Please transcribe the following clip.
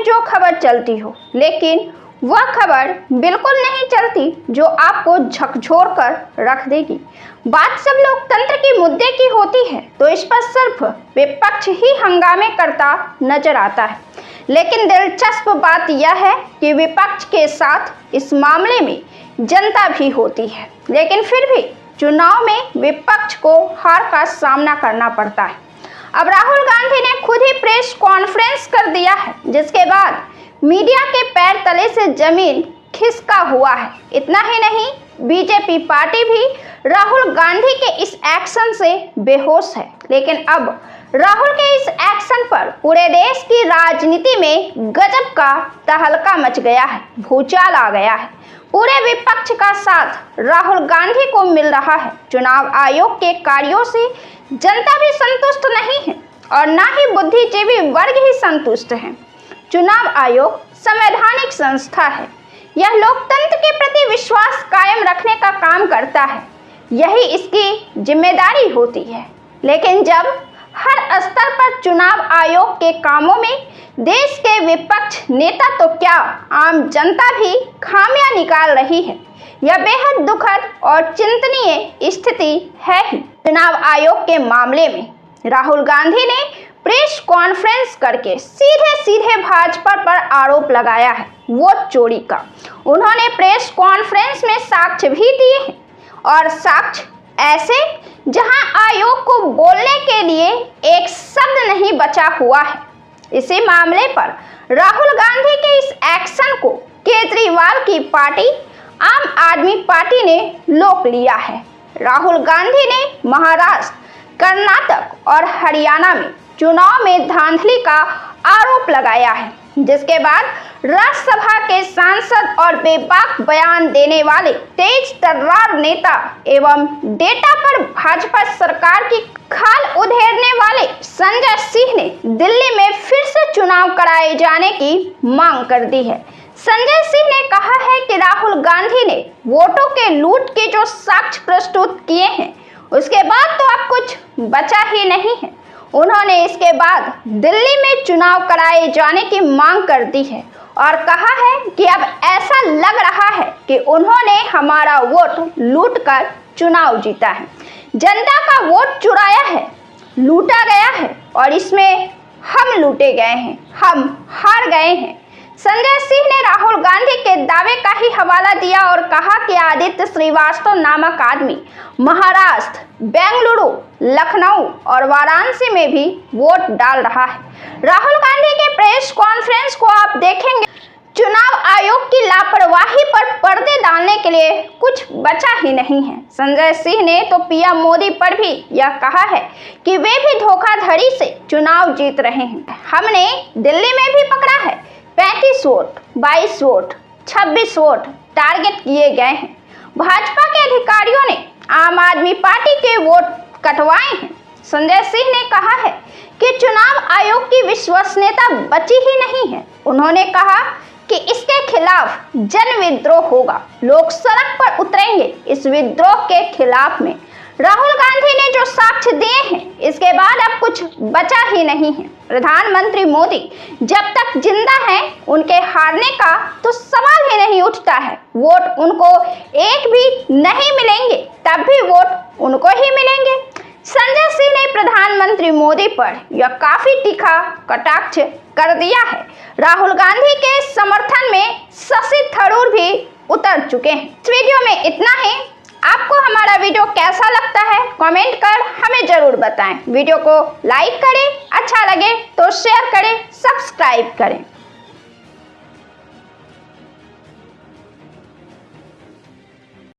में जो खबर चलती हो, लेकिन वह खबर बिल्कुल नहीं चलती जो आपको झकझोर कर रख देगी। बात सब लोकतंत्र के मुद्दे की होती है तो इस पर सिर्फ विपक्ष ही हंगामे करता नजर आता है, लेकिन दिलचस्प बात यह है कि विपक्ष के साथ इस मामले में जनता भी होती है, लेकिन फिर भी चुनाव में विपक्ष को हार का सामना करना पड़ता है। अब राहुल गांधी ने खुद ही प्रेस कॉन्फ्रेंस कर दिया है, जिसके बाद मीडिया के पैर तले से जमीन खिसका हुआ है। इतना ही नहीं, बीजेपी पार्टी भी राहुल गांधी के इस एक्शन से बेहोश है। लेकिन अब राहुल के इस एक्शन पर पूरे देश की राजनीति में गजब का तहलका मच गया है, भूचाल आ गया है। पूरे विपक्ष का साथ राहुल गांधी को मिल रहा है। चुनाव आयोग के कार्यों से जनता भी संतुष्ट नहीं है और ना ही बुद्धिजीवी वर्ग ही संतुष्ट है। चुनाव आयोग संवैधानिक संस्था है। यह लोकतंत्र के प्रति विश्वास कायम रखने का काम करता है, यही इसकी जिम्मेदारी होती है। लेकिन जब हर स्तर पर चुनाव आयोग के कामों में देश के विपक्ष नेता तो क्या आम जनता भी खामियां निकाल रही है, यह बेहद दुखद और चिंतनीय स्थिति है ही। चुनाव आयोग के मामले में राहुल गांधी ने प्रेस कॉन्फ्रेंस करके सीधे भाजपा पर आरोप लगाया है वोट चोरी का। उन्होंने प्रेस कॉन्फ्रेंस में साक्ष्य भी दिए हैं, और साक्ष्य ऐसे जहां आयोग को बोलने के लिए एक शब्द नहीं बचा हुआ है। इसी मामले पर राहुल गांधी के इस एक्शन को केजरीवाल की पार्टी आम आदमी पार्टी ने लोक लिया है। राहुल गांधी ने महाराष्ट्र, कर्नाटक और हरियाणा में चुनाव में धांधली का आरोप लगाया है, जिसके बाद राज्यसभा के सांसद और बेबाक बयान देने वाले तेज तर्रार नेता एवं डेटा पर भाजपा सरकार की खाल उधेड़ने वाले संजय सिंह ने दिल्ली में फिर से चुनाव कराए जाने की मांग कर दी है। संजय सिंह ने कहा है कि राहुल गांधी ने वोटों के लूट के जो साक्ष्य प्रस्तुत किए हैं, उसके बाद तो अब कुछ बचा ही नहीं है। उन्होंने इसके बाद दिल्ली में चुनाव कराए जाने की मांग कर दी है और कहा है कि अब ऐसा लग रहा है कि उन्होंने हमारा वोट लूटकर चुनाव जीता है। जनता का वोट चुराया है, लूटा गया है और इसमें हम लूटे गए हैं, हम हार गए हैं। संजय सिंह ने राहुल गांधी के दावे का ही हवाला दिया और कहा कि आदित्य श्रीवास्तव नामक आदमी महाराष्ट्र, बेंगलुरु, लखनऊ और वाराणसी में भी वोट डाल रहा है। राहुल गांधी के प्रेस कॉन्फ्रेंस को आप देखेंगे, चुनाव आयोग की लापरवाही पर पर्दे डालने के लिए कुछ बचा ही नहीं है। संजय सिंह ने तो पीएम मोदी पर भी यह कहा है कि वे भी धोखाधड़ी से चुनाव जीत रहे हैं। हमने दिल्ली में भी पकड़ा है, 35 वोट, 22 वोट, 26 वोट टारगेट किए गए हैं। भाजपा के अधिकारियों ने आम आदमी पार्टी के वोट कटवाए हैं। संजय सिंह ने कहा है कि चुनाव आयोग की विश्वसनीयता बची ही नहीं है। उन्होंने कहा कि इसके खिलाफ जन विद्रोह होगा, लोग सड़क पर उतरेंगे इस विद्रोह के खिलाफ में। राहुल गांधी ने जो साक्ष्य दिए हैं, इसके बाद अब कुछ बचा ही नहीं है। प्रधानमंत्री मोदी जब तक जिंदा हैं, उनके हारने का तो सवाल ही नहीं उठता है। वोट उनको एक भी नहीं मिलेंगे, तब भी वोट उनको ही मिलेंगे। संजय सिंह ने प्रधानमंत्री मोदी पर यह काफी तीखा कटाक्ष कर दिया है। राहुल गांधी के समर्थन में शशि थरूर भी उतर चुके हैं। इस वीडियो में इतना ही। आपको हमारा वीडियो कैसा लगता है कमेंट कर हमें जरूर बताएं। वीडियो को लाइक करें, अच्छा लगे तो शेयर करें, सब्सक्राइब करें।